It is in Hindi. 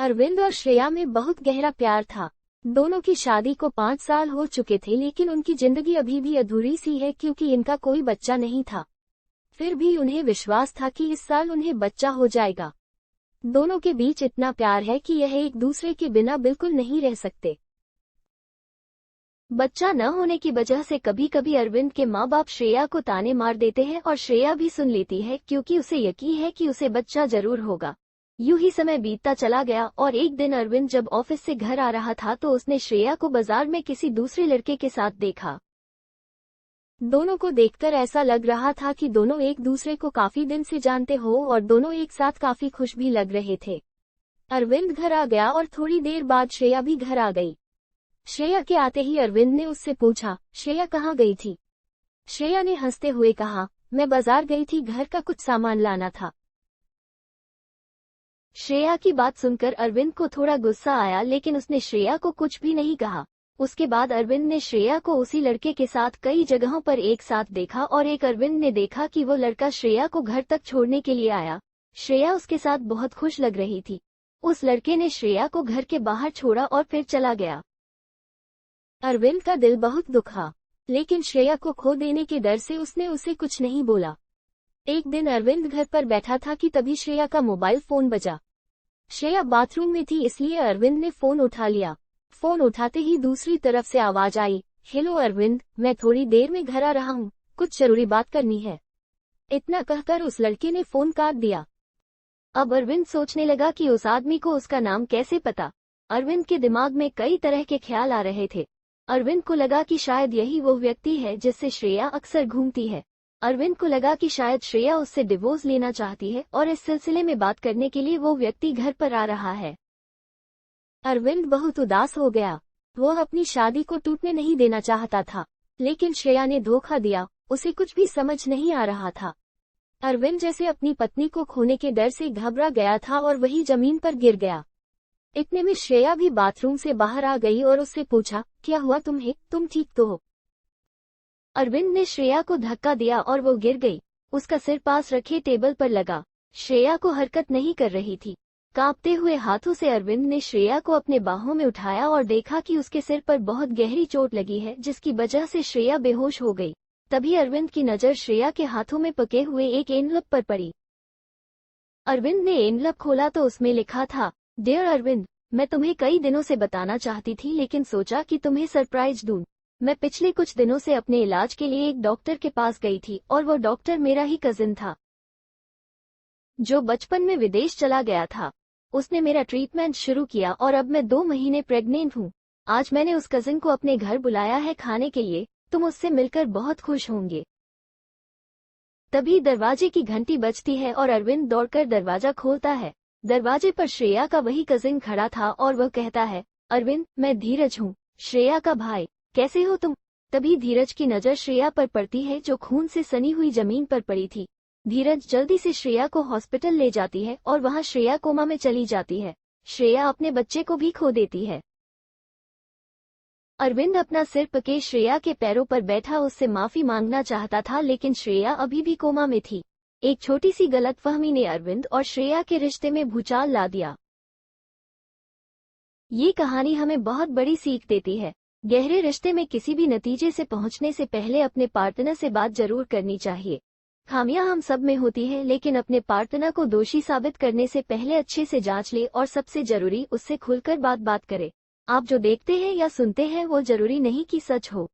अरविंद और श्रेया में बहुत गहरा प्यार था। दोनों की शादी को 5 साल हो चुके थे, लेकिन उनकी जिंदगी अभी भी अधूरी सी है क्योंकि इनका कोई बच्चा नहीं था। फिर भी उन्हें विश्वास था कि इस साल उन्हें बच्चा हो जाएगा। दोनों के बीच इतना प्यार है कि यह एक दूसरे के बिना बिल्कुल नहीं रह सकते। बच्चा न होने की वजह से कभी कभी अरविंद के माँ बाप श्रेया को ताने मार देते हैं और श्रेया भी सुन लेती है क्योंकि उसे यकीन है कि उसे बच्चा जरूर होगा। यूं ही समय बीतता चला गया और एक दिन अरविंद जब ऑफिस से घर आ रहा था तो उसने श्रेया को बाजार में किसी दूसरे लड़के के साथ देखा। दोनों को देखकर ऐसा लग रहा था कि दोनों एक दूसरे को काफी दिन से जानते हो और दोनों एक साथ काफी खुश भी लग रहे थे। अरविंद घर आ गया और थोड़ी देर बाद श्रेया भी घर आ गई। श्रेया के आते ही अरविंद ने उससे पूछा, श्रेया कहाँ गई थी? श्रेया ने हंसते हुए कहा, मैं बाजार गई थी, घर का कुछ सामान लाना था। श्रेया की बात सुनकर अरविंद को थोड़ा गुस्सा आया, लेकिन उसने श्रेया को कुछ भी नहीं कहा। उसके बाद अरविंद ने श्रेया को उसी लड़के के साथ कई जगहों पर एक साथ देखा और एक अरविंद ने देखा कि वो लड़का श्रेया को घर तक छोड़ने के लिए आया। श्रेया उसके साथ बहुत खुश लग रही थी। उस लड़के ने श्रेया को घर के बाहर छोड़ा और फिर चला गया। अरविंद का दिल बहुत दुखा, लेकिन श्रेया को खो देने के डर से उसने उसे कुछ नहीं बोला। एक दिन अरविंद घर पर बैठा था कि तभी श्रेया का मोबाइल फोन बजा। श्रेया बाथरूम में थी, इसलिए अरविंद ने फोन उठा लिया। फोन उठाते ही दूसरी तरफ से आवाज आई, हेलो अरविंद, मैं थोड़ी देर में घर आ रहा हूँ, कुछ जरूरी बात करनी है। इतना कहकर उस लड़के ने फोन काट दिया। अब अरविंद सोचने लगा कि उस आदमी को उसका नाम कैसे पता। अरविंद के दिमाग में कई तरह के ख्याल आ रहे थे। अरविंद को लगा कि शायद यही वो व्यक्ति है जिससे श्रेया अक्सर घूमती है। अरविंद को लगा कि शायद श्रेया उससे डिवोर्स लेना चाहती है और इस सिलसिले में बात करने के लिए वो व्यक्ति घर पर आ रहा है। अरविंद बहुत उदास हो गया। वो अपनी शादी को टूटने नहीं देना चाहता था, लेकिन श्रेया ने धोखा दिया। उसे कुछ भी समझ नहीं आ रहा था। अरविंद जैसे अपनी पत्नी को खोने के डर से घबरा गया था और वही जमीन पर गिर गया। इतने में श्रेया भी बाथरूम से बाहर आ गई और उससे पूछा, क्या हुआ तुम्हें, तुम ठीक तो हो? अरविंद ने श्रेया को धक्का दिया और वो गिर गई। उसका सिर पास रखे टेबल पर लगा। श्रेया को हरकत नहीं कर रही थी। कांपते हुए हाथों से अरविंद ने श्रेया को अपने बाहों में उठाया और देखा कि उसके सिर पर बहुत गहरी चोट लगी है, जिसकी वजह से श्रेया बेहोश हो गई। तभी अरविंद की नजर श्रेया के हाथों में पके हुए एक एनवलप पर पड़ी। अरविंद ने एनवलप खोला तो उसमें लिखा था, डियर अरविंद, मैं तुम्हें कई दिनों से बताना चाहती थी, लेकिन सोचा कि तुम्हें सरप्राइज दूं। मैं पिछले कुछ दिनों से अपने इलाज के लिए एक डॉक्टर के पास गई थी और वो डॉक्टर मेरा ही कजिन था, जो बचपन में विदेश चला गया था। उसने मेरा ट्रीटमेंट शुरू किया और अब मैं 2 महीने प्रेग्नेंट हूँ। आज मैंने उस कजिन को अपने घर बुलाया है खाने के लिए। तुम उससे मिलकर बहुत खुश होंगे। तभी दरवाजे की घंटी बजती है और अरविंद दौड़कर दरवाजा खोलता है। दरवाजे पर श्रेया का वही कजिन खड़ा था और वह कहता है, अरविंद, मैं धीरज हूँ, श्रेया का भाई, कैसे हो तुम? तभी धीरज की नजर श्रेया पर पड़ती है, जो खून से सनी हुई जमीन पर पड़ी थी। धीरज जल्दी से श्रेया को हॉस्पिटल ले जाती है और वहां श्रेया कोमा में चली जाती है। श्रेया अपने बच्चे को भी खो देती है। अरविंद अपना सिर पके श्रेया के पैरों पर बैठा उससे माफी मांगना चाहता था, लेकिन श्रेया अभी भी कोमा में थी। एक छोटी सी गलतफहमी ने अरविंद और श्रेया के रिश्ते में भूचाल ला दिया। ये कहानी हमें बहुत बड़ी सीख देती है। गहरे रिश्ते में किसी भी नतीजे से पहुंचने से पहले अपने पार्टनर से बात जरूर करनी चाहिए। खामियां हम सब में होती है, लेकिन अपने पार्टनर को दोषी साबित करने से पहले अच्छे से जांच ले और सबसे जरूरी, उससे खुलकर बात करे। आप जो देखते हैं या सुनते हैं वो जरूरी नहीं कि सच हो।